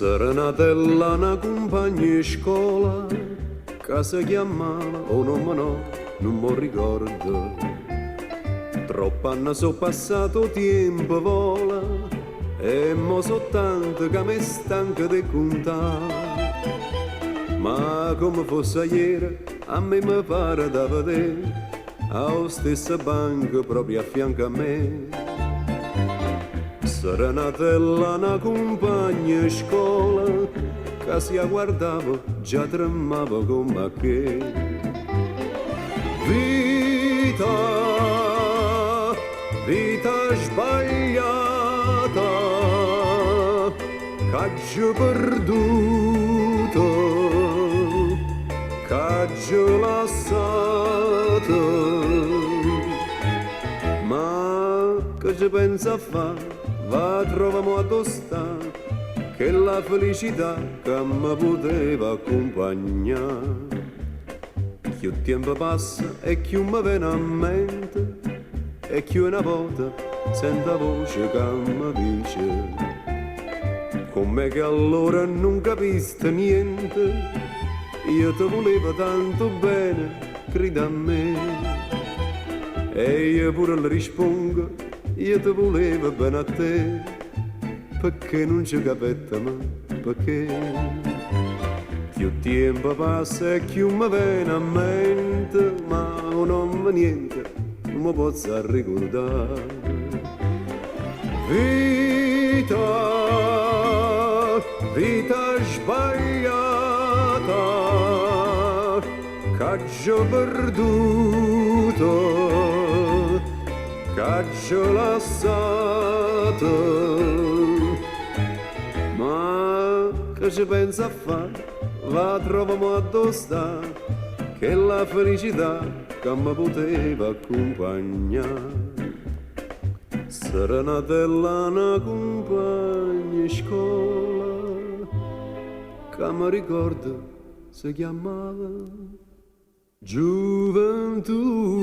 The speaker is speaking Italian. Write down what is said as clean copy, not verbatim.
Serenatella una compagna di scuola che si chiamava, o non mi ricordo. Troppo anni sono passato, tempo vola e mo so tanto che mi stanco di contare. Ma come fosse ieri, a me mi pare da vedere alla stessa banca proprio a fianco a me. Serenatella una compagna di scuola che si guardava già tremava come che. Vita, vita sbagliata che ho perduto, che ho lasciato, ma che ci pensa a fare? Va troviamo a tostare che la felicità che mi poteva accompagnare. Più tempo passa e più mi viene a mente e più una volta sento voce che mi dice come che allora non capiste niente, io ti volevo tanto bene, creda a me. E io pure le rispondo, io ti volevo bene a te, perché non ci capite ma perché. Più tempo passa e più mi viene a mente, ma non mi niente, non mi posso ricordare. Vita, vita sbagliata, che ho perduto, che ho lasciato, ma che ci pensa a fare? La troviamo addosso che la felicità che mi poteva accompagnare. Serenatella una compagna di scuola che mi ricordo si chiamava Gioventù.